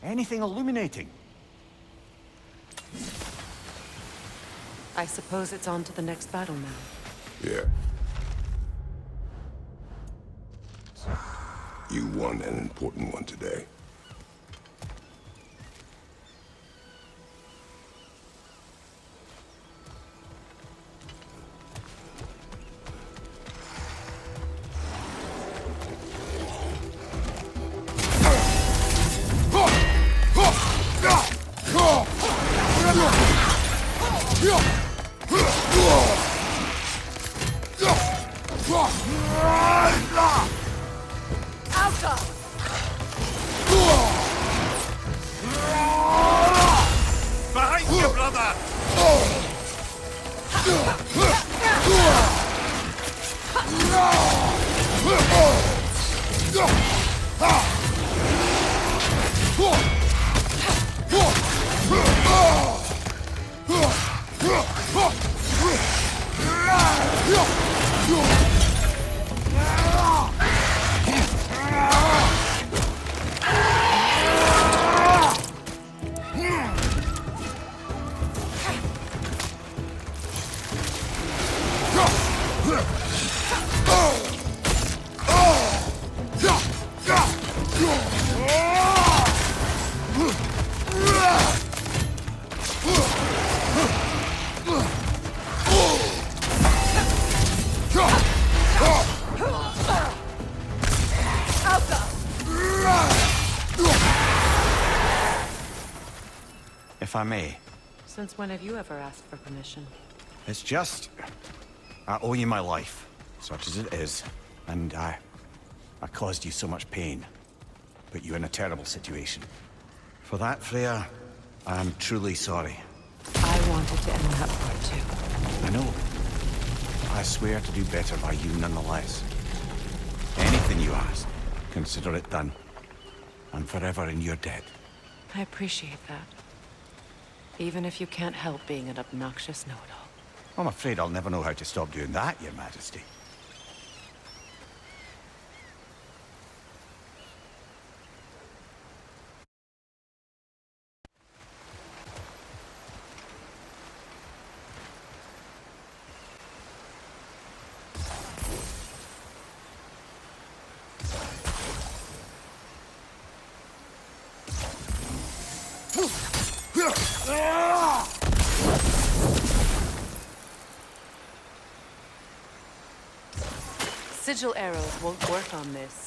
Anything illuminating? I suppose it's on to the next battle now. Yeah. You won an important one today. Behind you, brother! If I may. Since when have you ever asked for permission? It's just... I owe you my life, such as it is. And I caused you so much pain. Put you in a terrible situation. For that, Freya, I am truly sorry. I wanted to end that part too. I know. I swear to do better by you nonetheless. Anything you ask, consider it done. I'm forever in your debt. I appreciate that. Even if you can't help being an obnoxious know-it-all. I'm afraid I'll never know how to stop doing that, Your Majesty. Sigil arrows won't work on this.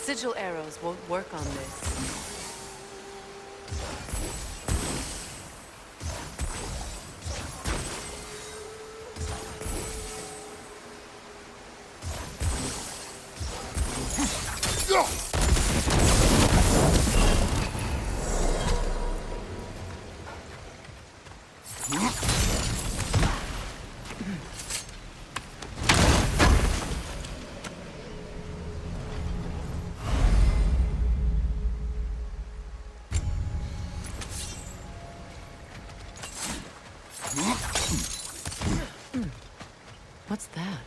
Sigil arrows won't work on this. What's that?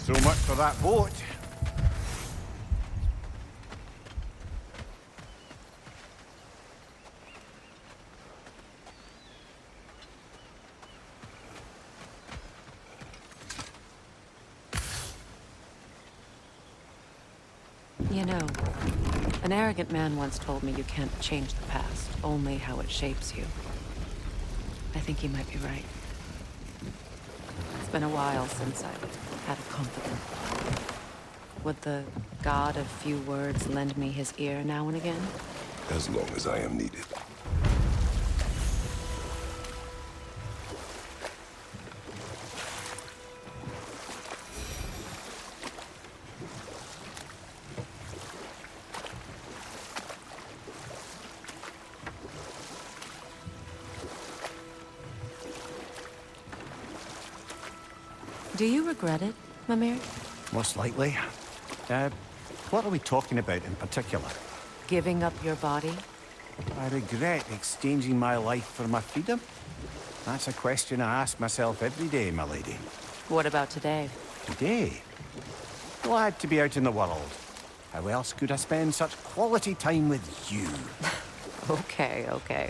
So much for that boat. You know, an arrogant man once told me you can't change the past, only how it shapes you. I think he might be right. It's been a while since I've had a confidant. Would the god of few words lend me his ear now and again? As long as I am needed. Do you regret it, Mimir? Most likely. What are we talking about in particular? Giving up your body? I regret exchanging my life for my freedom? That's a question I ask myself every day, my lady. What about today? Today? Glad to be out in the world. How else could I spend such quality time with you? Okay, okay.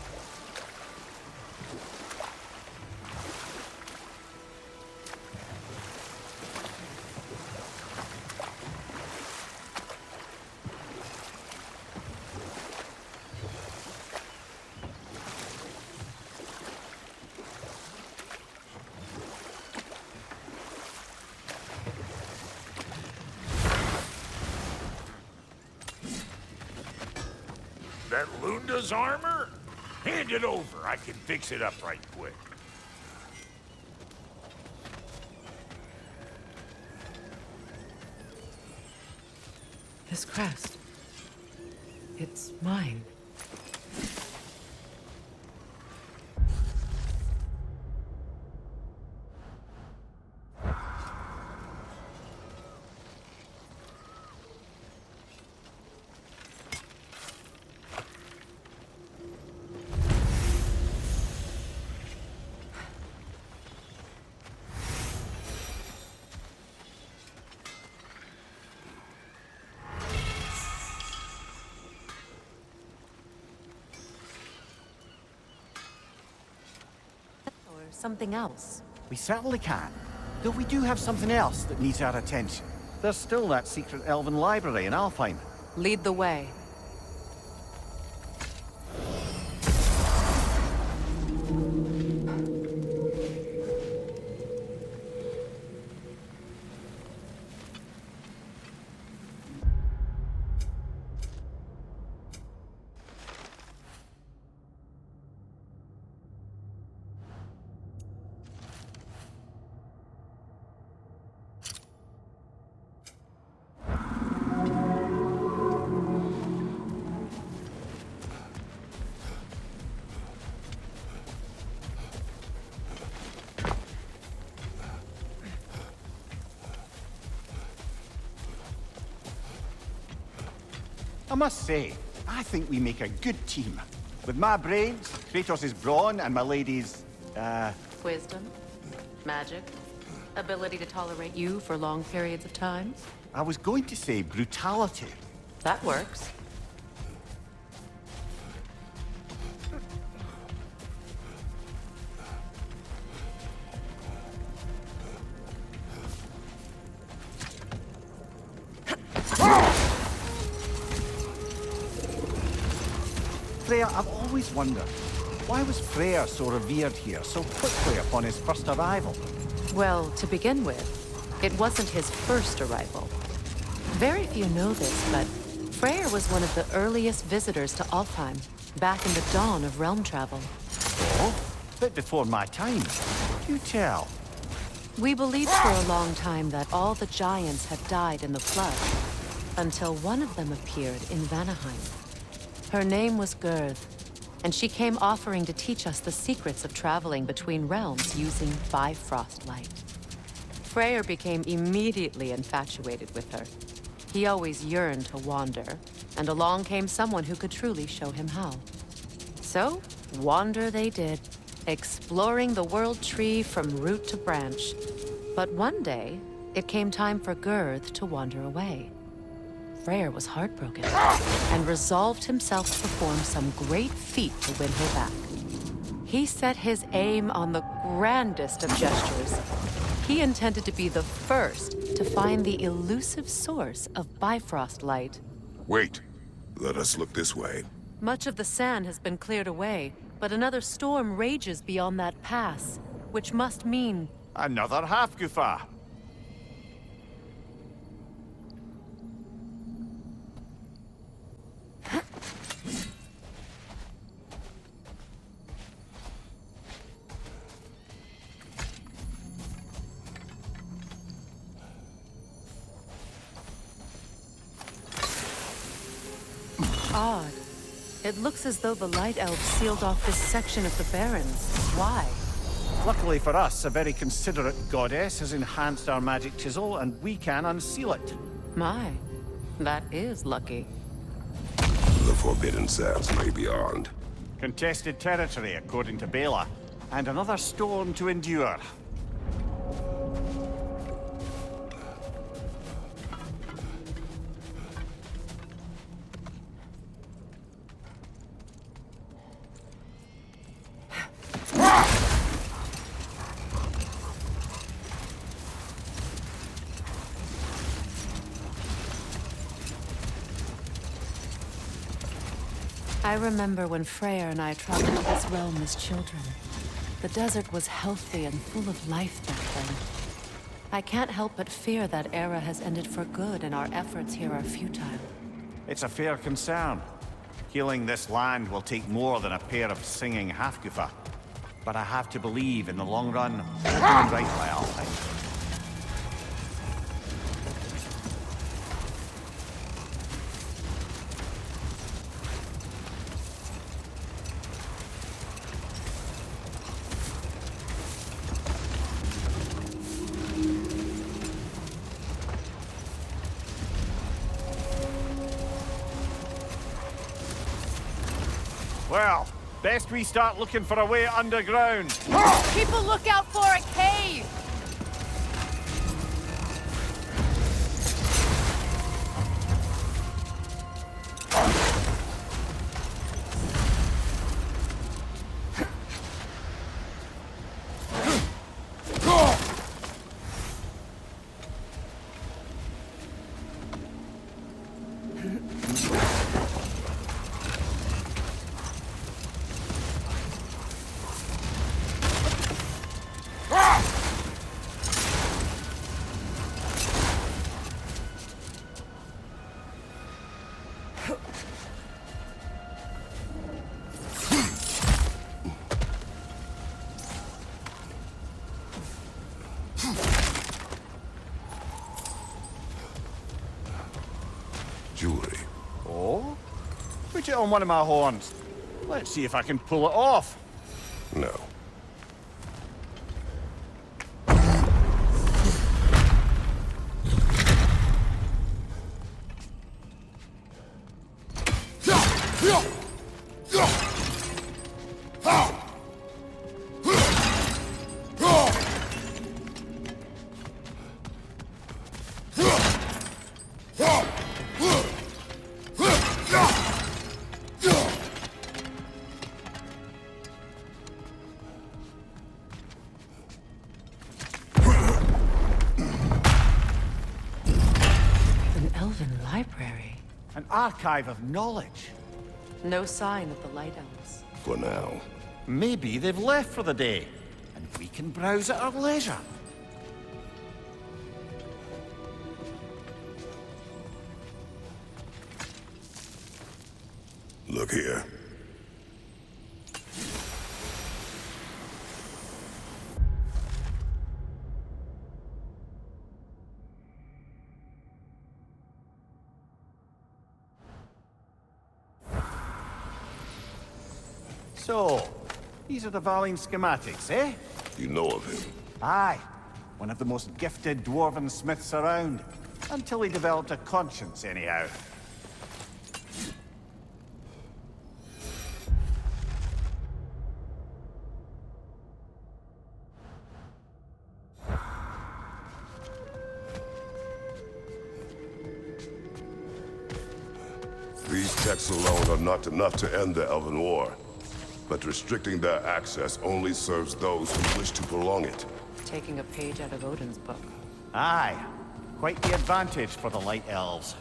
That Lunda's armor? Hand it over. I can fix it up right quick. This crest. It's mine. Something else. We certainly can. Though we do have something else that needs our attention. There's still that secret elven library in Alfheim. Lead the way. I must say, I think we make a good team. With my brains, Kratos' brawn, and my lady's, Wisdom? Magic? Ability to tolerate you for long periods of time? I was going to say brutality. That works. Freya, I've always wondered, why was Freyr so revered here so quickly upon his first arrival? Well, to begin with, it wasn't his first arrival. Very few know this, but Freyr was one of the earliest visitors to Alfheim, back in the dawn of realm travel. Oh, bit before my time. You tell. We believed for a long time that all the giants had died in the flood, until one of them appeared in Vanaheim. Her name was Gerd, and she came offering to teach us the secrets of traveling between realms using Bifrost light. Freyr became immediately infatuated with her. He always yearned to wander, and along came someone who could truly show him how. So, wander they did, exploring the world tree from root to branch. But one day, it came time for Gerd to wander away. Freyr was heartbroken, and resolved himself to perform some great feat to win her back. He set his aim on the grandest of gestures. He intended to be the first to find the elusive source of Bifrost light. Wait. Let us look this way. Much of the sand has been cleared away, but another storm rages beyond that pass, which must mean... Another Hafgufa. Odd. It looks as though the Light Elves sealed off this section of the Barrens. Why? Luckily for us, a very considerate goddess has enhanced our magic chisel, and we can unseal it. My, that is lucky. The forbidden sands lay beyond. Contested territory, according to Bela, and another storm to endure. I remember when Freyr and I traveled to this realm as children. The desert was healthy and full of life back then. I can't help but fear that era has ended for good and our efforts here are futile. It's a fair concern. Healing this land will take more than a pair of singing Hafgufa. But I have to believe in the long run, we're doing right by Alfheim. Well, best we start looking for a way underground. Keep a lookout for a cave! Jewelry. Oh? Put it on one of my horns. Let's see if I can pull it off. No. archive of knowledge. No sign of the Light Elves. For now. Maybe they've left for the day, and we can browse at our leisure. Look here. So, these are the Valine schematics, eh? You know of him. Aye. One of the most gifted dwarven smiths around. Until he developed a conscience, anyhow. These texts alone are not enough to end the Elven War. But restricting their access only serves those who wish to prolong it. Taking a page out of Odin's book. Aye. Quite the advantage for the Light Elves.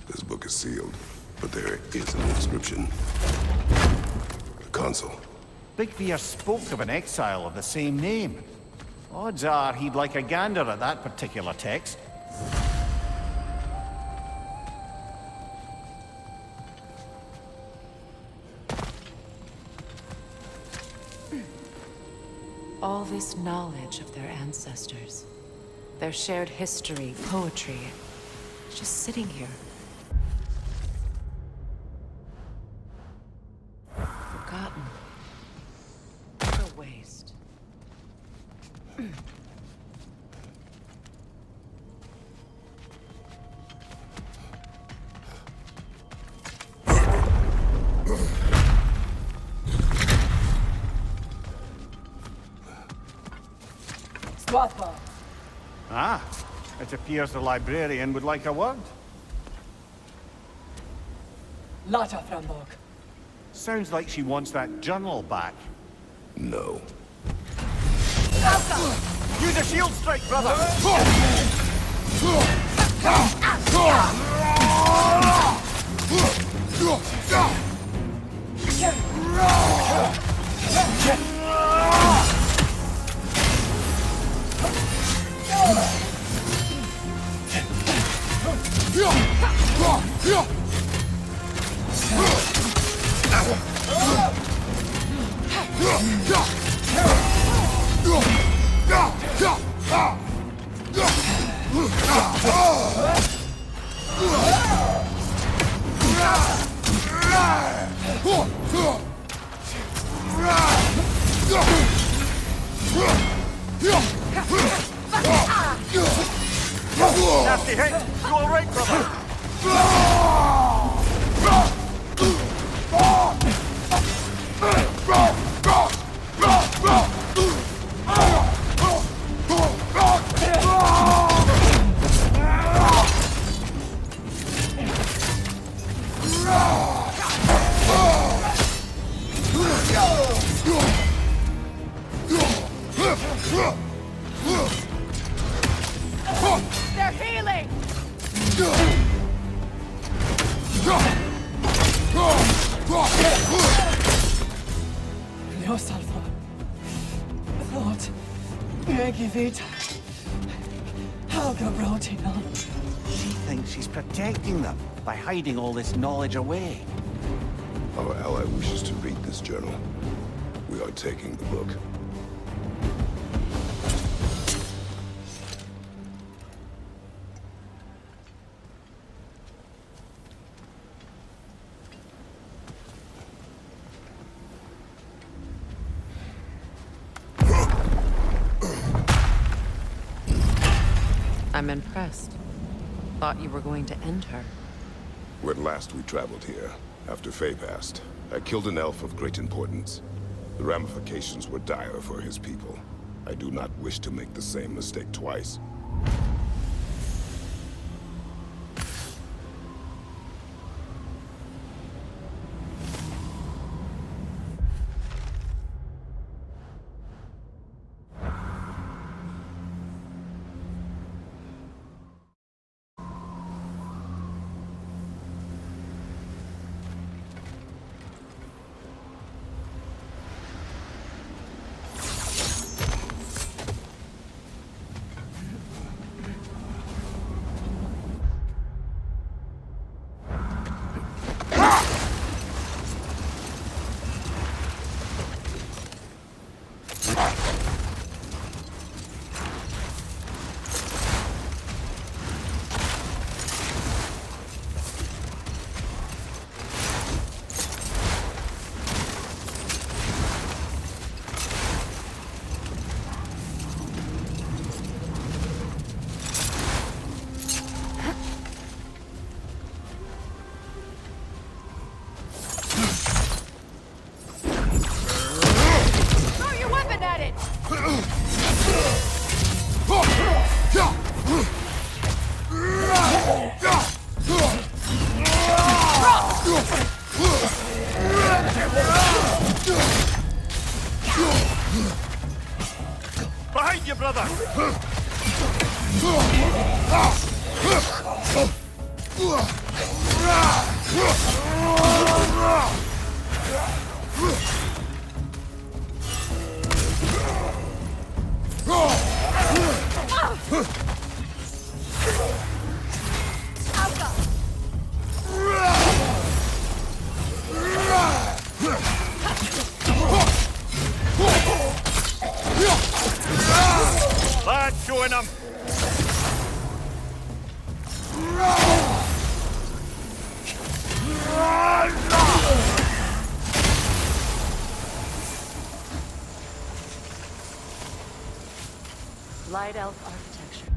This book is sealed, but there is an inscription. The console. Big Veer spoke of an exile of the same name. Odds are he'd like a gander at that particular text. All this knowledge of their ancestors. Their shared history, poetry. It's just sitting here. Forgotten. What a waste. Ah, it appears the librarian would like a word. Lata Frambok. Sounds like she wants that journal back. No. Use a shield strike, brother! Nasty hit! You alright, brother? They're healing! Los Alpha. Thought. Megivita. Helga Brotina. She thinks she's protecting them by hiding all this knowledge away. Our ally wishes to read this journal. We are taking the book. I'm impressed. Thought you were going to end her. When last we traveled here, after Faye passed, I killed an elf of great importance. The ramifications were dire for his people. I do not wish to make the same mistake twice. Behind you, brother! Lad, showing him! Light elf architecture.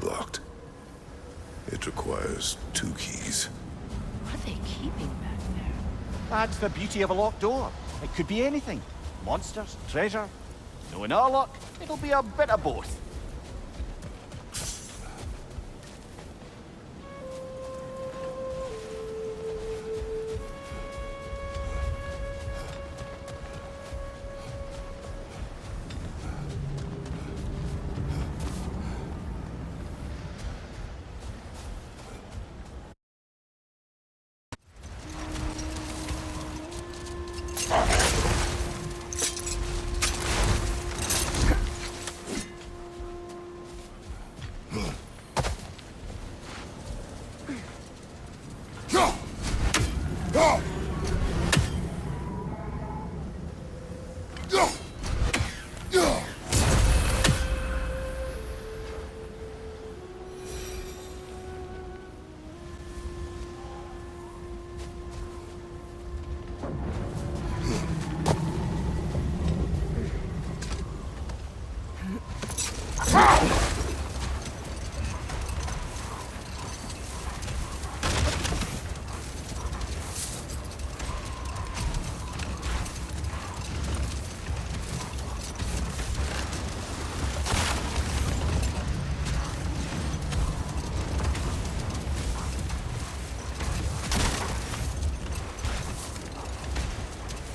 Locked. It requires 2 keys. What are they keeping back there? That's the beauty of a locked door. It could be anything. Monsters, treasure. Knowing our luck, it'll be a bit of both.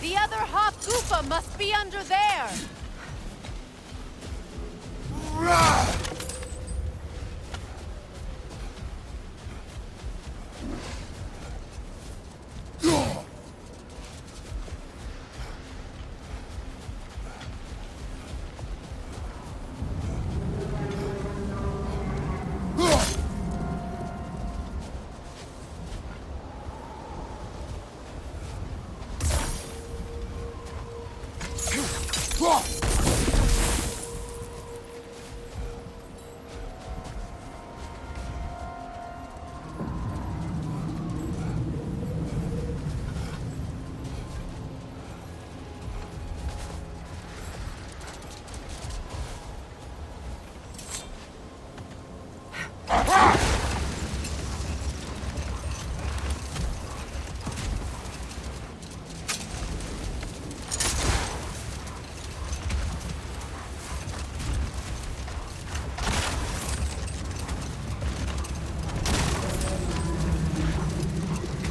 The other Hop Goofa must be under there!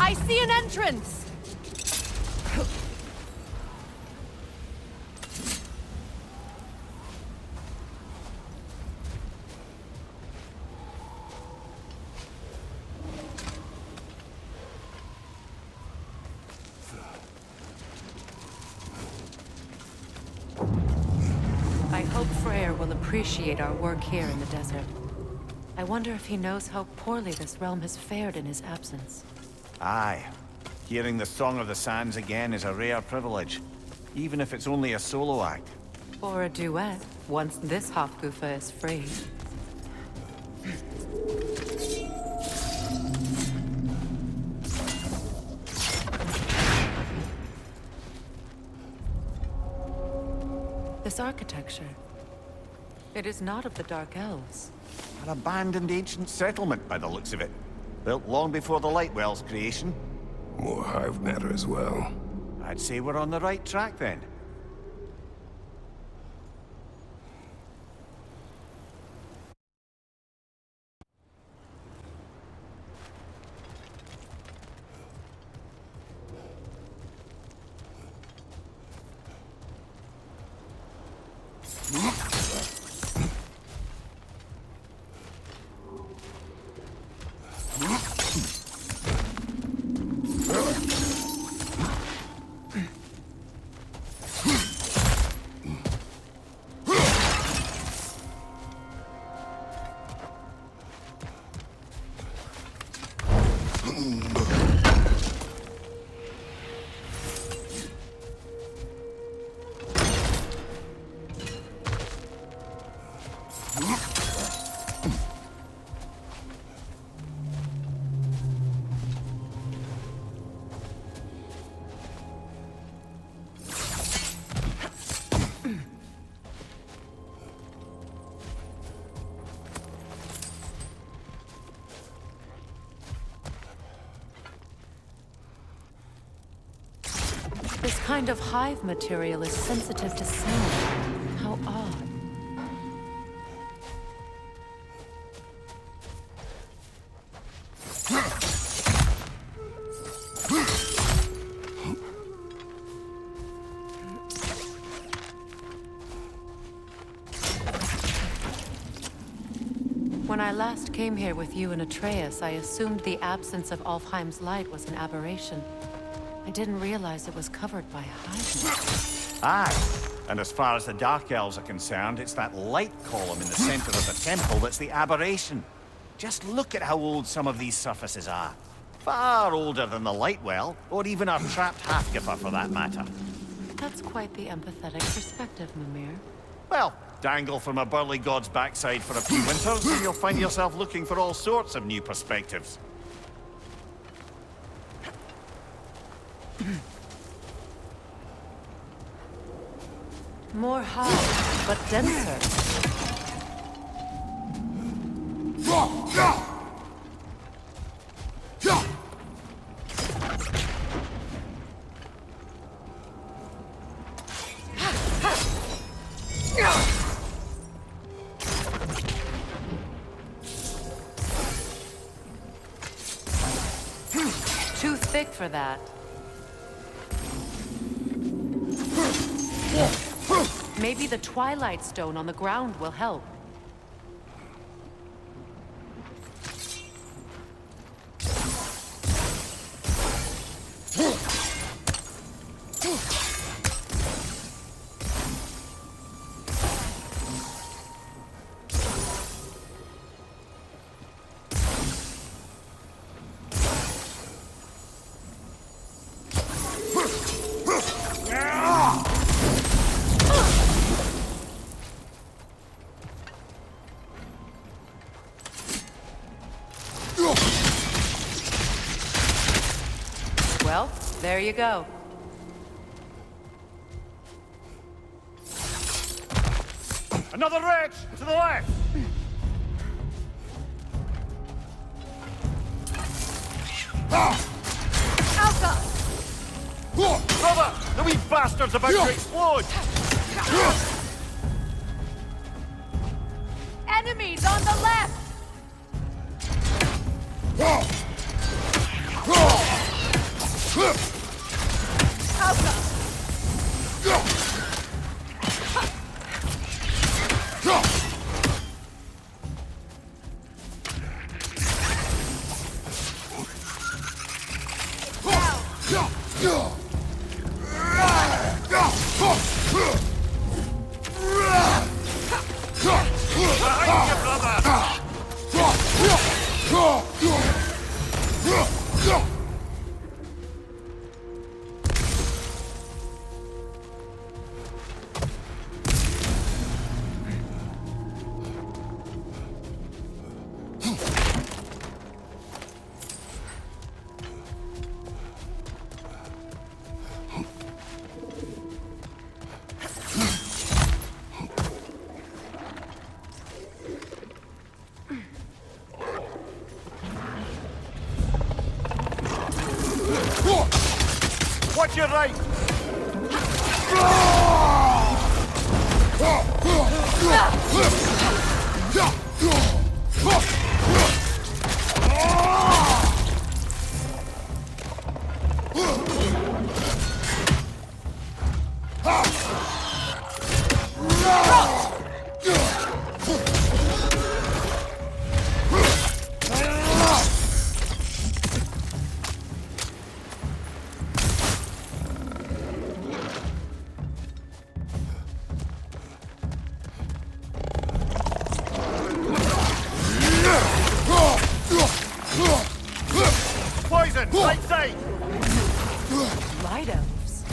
I see an entrance! I hope Freyr will appreciate our work here in the desert. I wonder if he knows how poorly this realm has fared in his absence. Aye. Hearing the Song of the Sands again is a rare privilege, even if it's only a solo act. Or a duet, once this Hofgufa is free. This architecture, it is not of the Dark Elves. An abandoned ancient settlement by the looks of it. Built long before the Lightwell's creation. More hive matter as well. I'd say we're on the right track then. This kind of hive material is sensitive to sound. How odd. When I last came here with you and Atreus, I assumed the absence of Alfheim's light was an aberration. I didn't realize it was covered by hive. Aye. And as far as the Dark Elves are concerned, it's that light column in the center of the temple that's the aberration. Just look at how old some of these surfaces are. Far older than the Lightwell, or even our trapped Hafgifer for that matter. That's quite the empathetic perspective, Mimir. Well, dangle from a burly god's backside for a few winters, and you'll find yourself looking for all sorts of new perspectives. More hive, but denser. Too thick for that. Maybe the Twilight Stone on the ground will help. There you go. Another wretch! To the left! Alpha! Brother! The wee bastard's about to explode! Enemies on the left! Alpha! Watch your right! Poison! Right side! Light elves.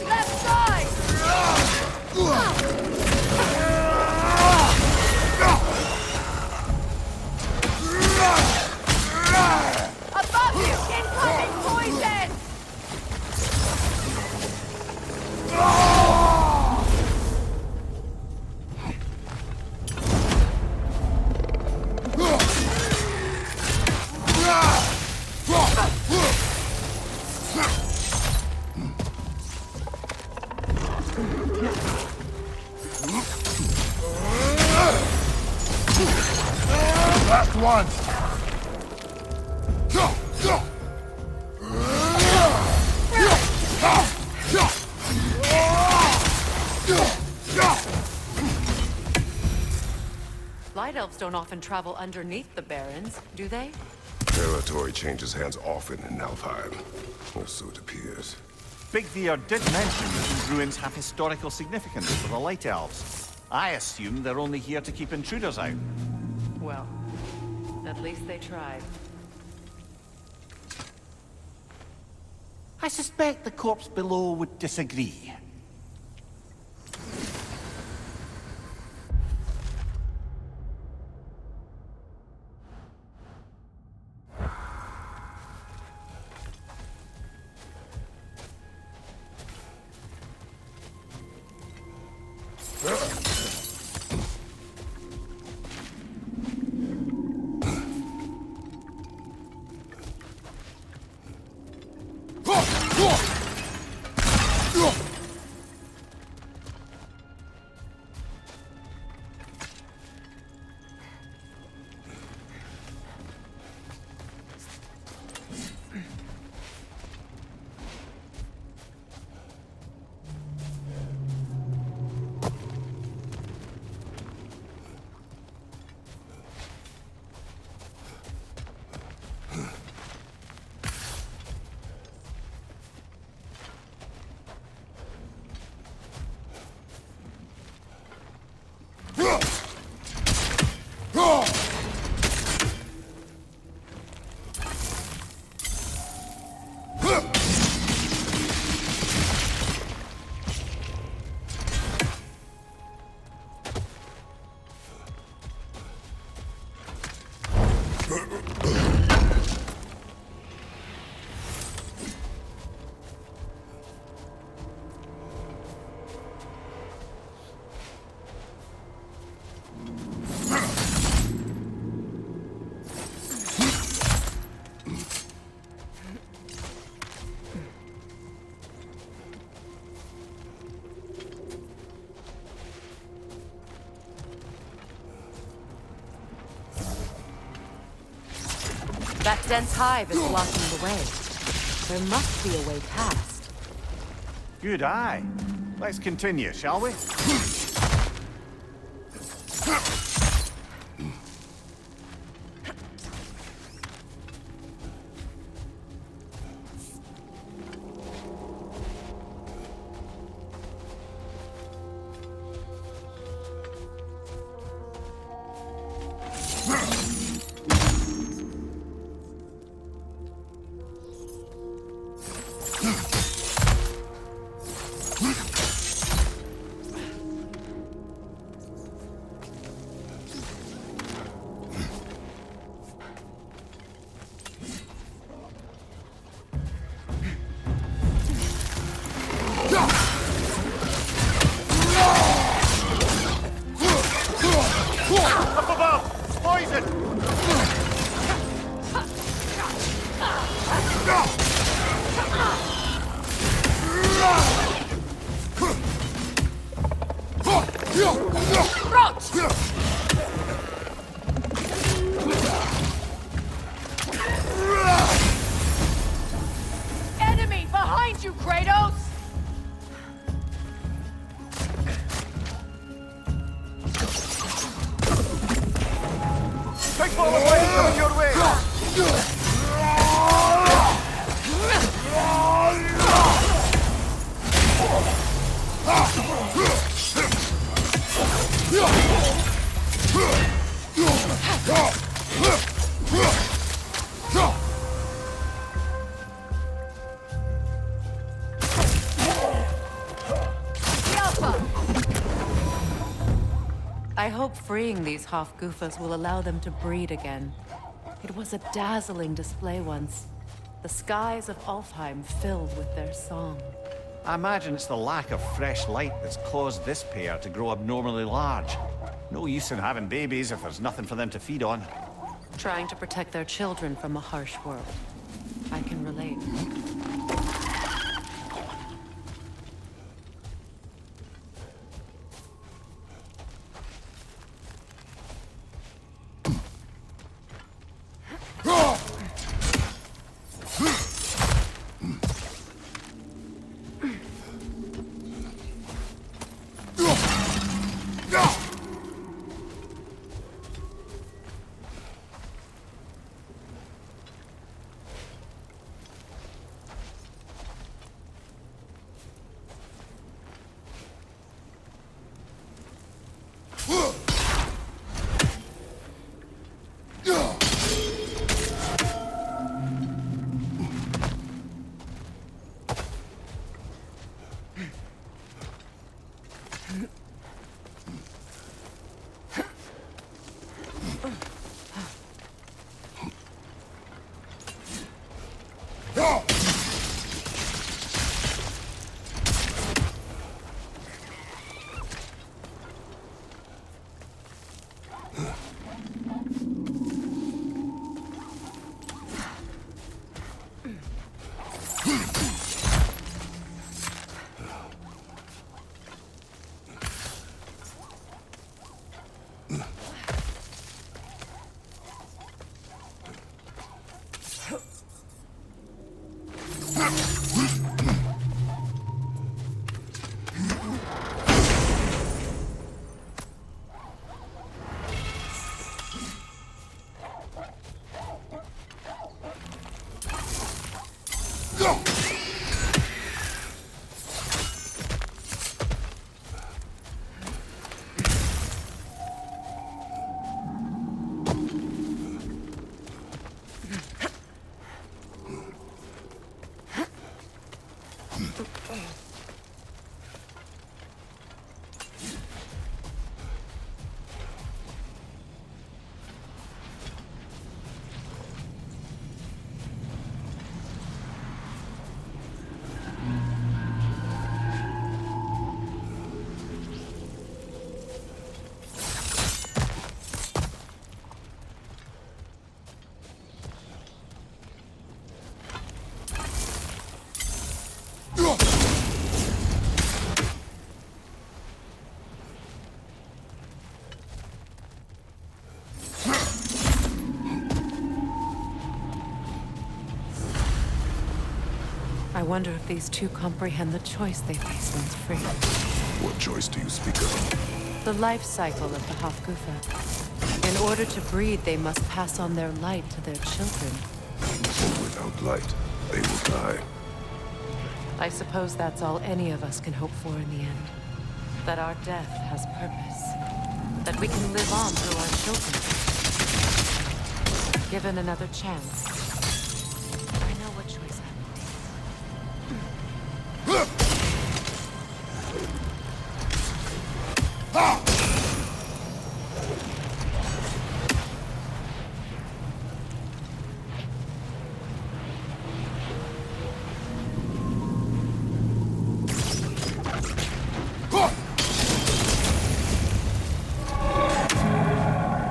Left side! Above you! Incoming poison! Last one! Light elves don't often travel underneath the barrens, do they? Territory changes hands often in Alfheim, or so it appears. Big Veer did mention that these ruins have historical significance for the Light Elves. I assume they're only here to keep intruders out. Well, at least they tried. I suspect the corpse below would disagree. That dense hive is blocking the way. There must be a way past. Good eye. Let's continue, shall we? Up above! Poison! Enemy behind you, Kratos! Big ball of light coming your way! I hope freeing these Hofgufas will allow them to breed again. It was a dazzling display once. The skies of Alfheim filled with their song. I imagine it's the lack of fresh light that's caused this pair to grow abnormally large. No use in having babies if there's nothing for them to feed on. Trying to protect their children from a harsh world. I can relate. I wonder if these two comprehend the choice they face once free. What choice do you speak of? The life cycle of the Hofgufa. In order to breed, they must pass on their light to their children. And without light, they will die. I suppose that's all any of us can hope for in the end. That our death has purpose. That we can live on through our children. Given another chance, I know what choice I will make.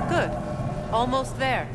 Good. Almost there.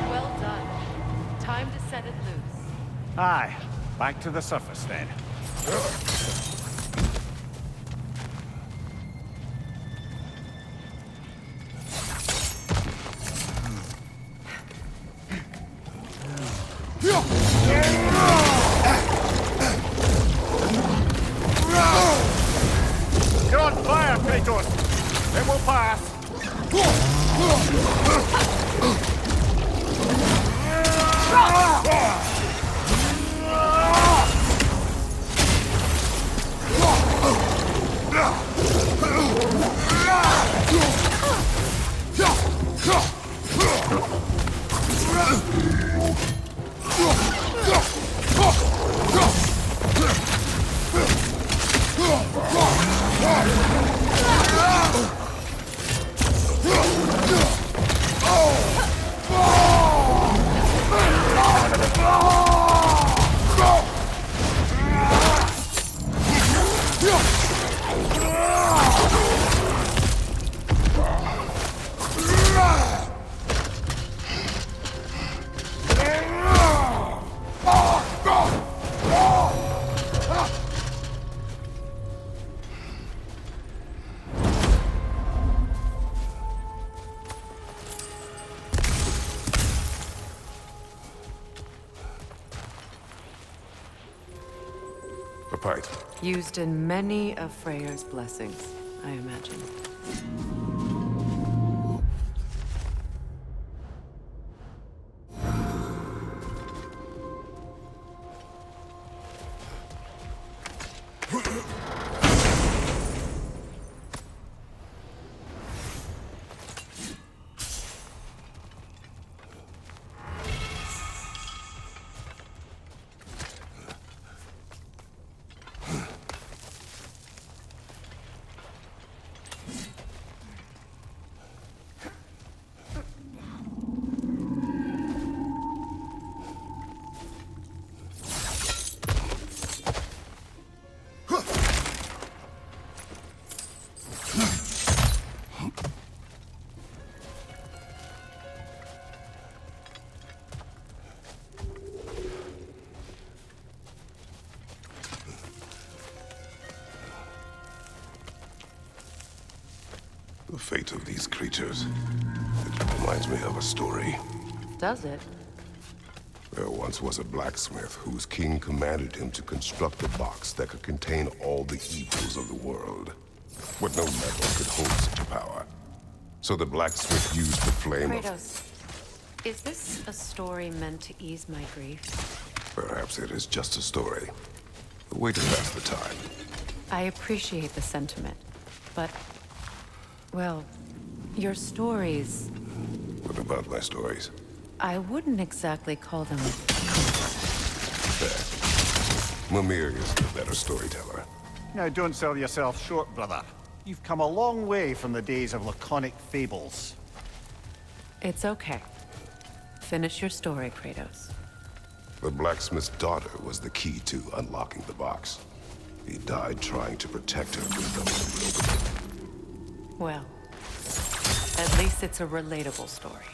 Well done. Time to set it loose. Aye, back to the surface then. You're on fire, Kratos! It will pass! A pint. Used in many of Freyr's blessings, I imagine. The fate of these creatures. It reminds me of a story. Does it? There once was a blacksmith whose king commanded him to construct a box that could contain all the evils of the world. But no metal could hold such a power. So the blacksmith used the flame of... Kratos, is this a story meant to ease my grief? Perhaps it is just a story. A way to pass the time. I appreciate the sentiment, but... well, your stories... What about my stories? I wouldn't exactly call them... There. Mimir is the better storyteller. Now, don't sell yourself short, brother. You've come a long way from the days of laconic fables. It's okay. Finish your story, Kratos. The blacksmith's daughter was the key to unlocking the box. He died trying to protect her from those who broke it. Well, at least it's a relatable story.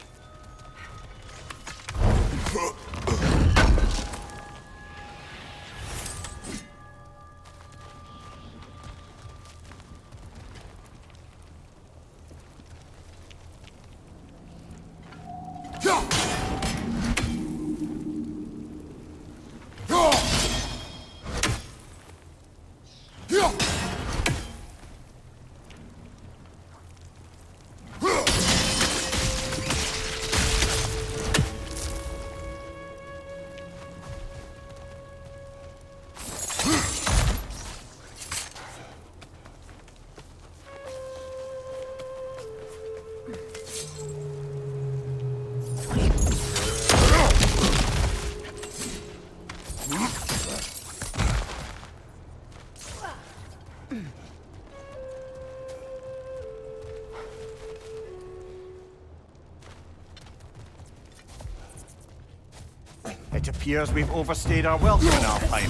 It appears we've overstayed our welcome in Alpine.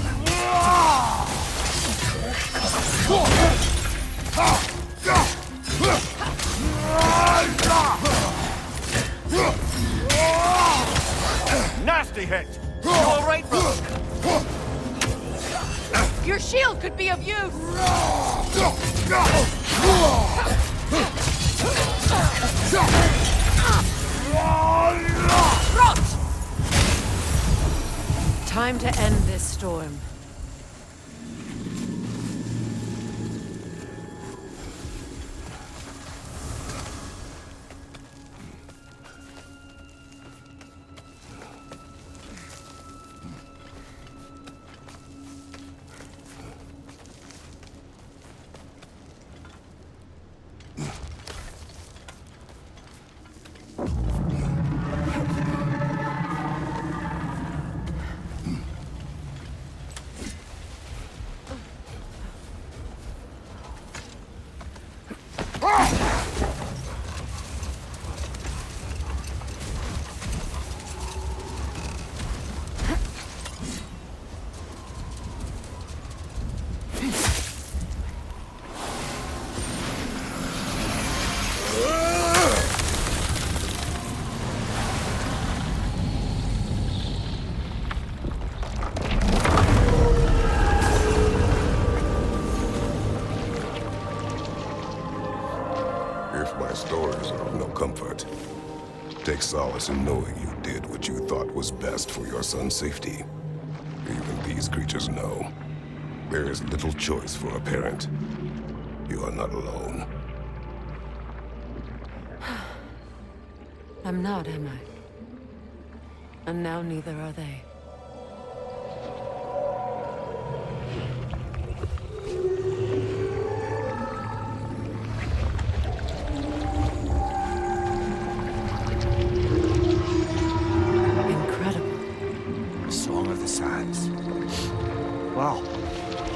Nasty hit! You all right, brother? Your shield could be of use! Time to end this storm. If my stories are of no comfort, take solace in knowing you did what you thought was best for your son's safety. Even these creatures know. There is little choice for a parent. You are not alone. I'm not, am I? And now neither are they. Incredible. Song of the Sands. Wow.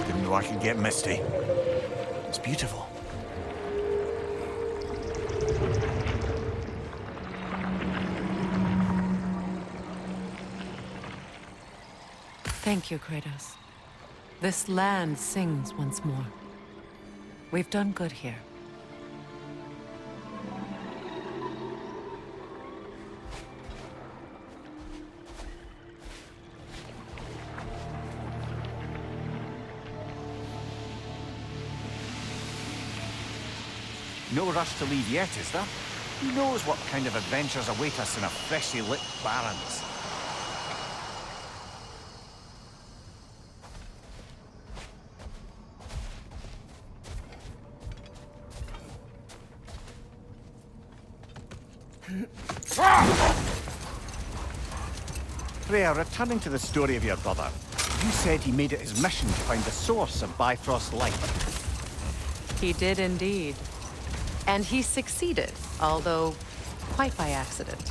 Didn't know I could get misty. It's beautiful. Thank you, Kratos. This land sings once more. We've done good here. No rush to leave yet, is there? Who knows what kind of adventures await us in a freshly lit Barrens? Freya, returning to the story of your brother, you said he made it his mission to find the source of Bifrost's light. He did indeed. And he succeeded, although quite by accident.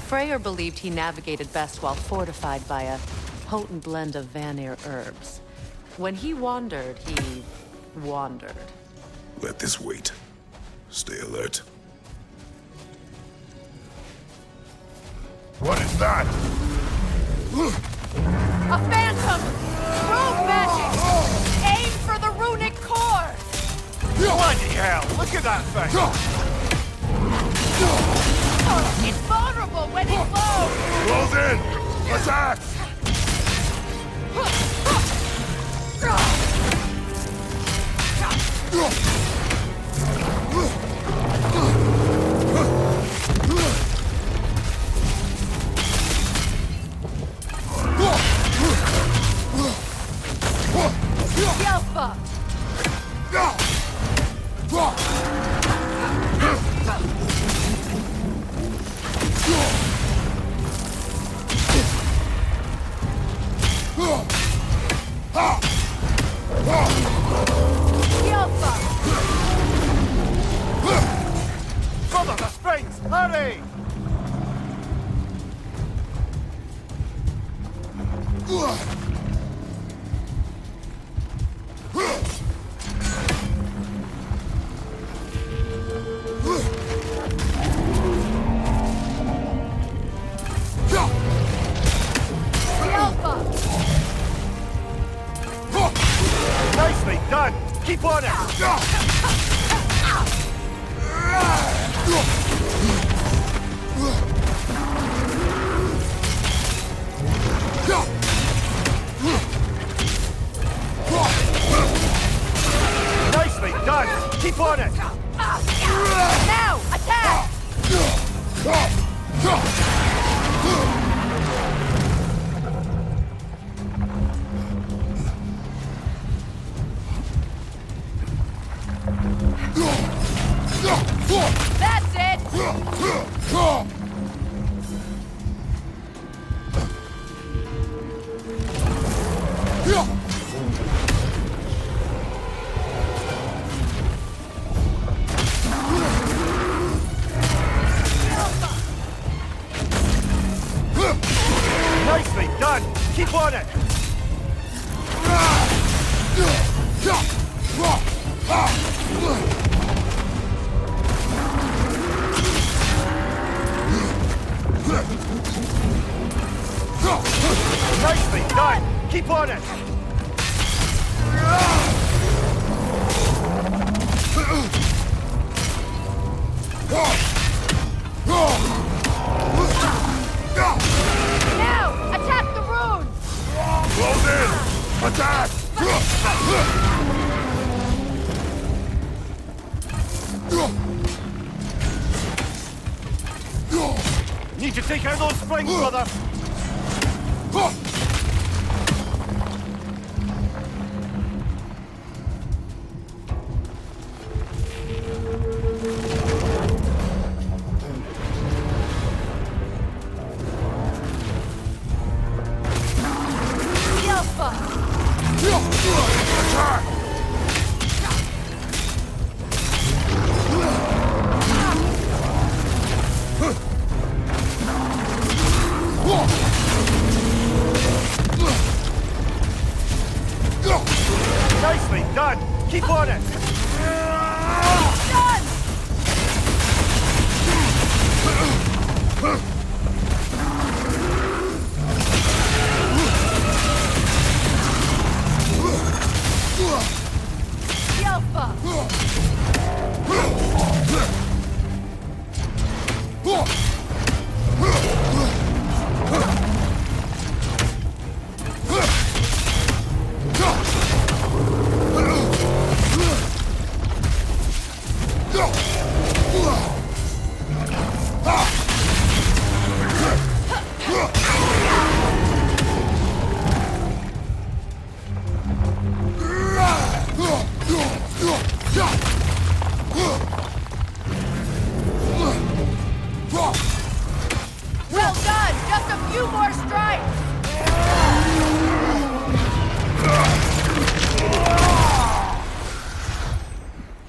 Freyr believed he navigated best while fortified by a potent blend of Vanir herbs. When he wandered, he wandered. Let this wait. Stay alert. What is that? A phantom! Rogue magic! Aim for the runic core! Bloody hell! Look at that thing! It's vulnerable when it blows! Close in! Attack! Yelpa! Yelpa! Brother, the springs! Hurry! Yelpa! Nicely done! Keep on it! Nicely done! Keep on it! Now, attack! That's it! Nicely done! Keep on it! Nicely done! Keep on it! Now, attack the rune! Close in! Attack! Need to take out those springs, brother! Yelpa! Attack! Nicely done! Keep on it! Done! Yelpa! Well done! Just a few more strikes!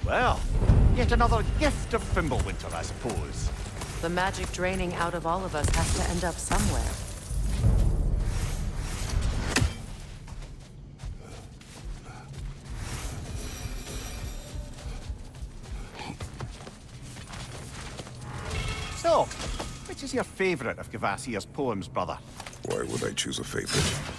Well, yet another gift of Fimbulwinter, I suppose. The magic draining out of all of us has to end up somewhere. So, which Which is your favorite of Kvasir's poems, brother? Why would I choose a favorite?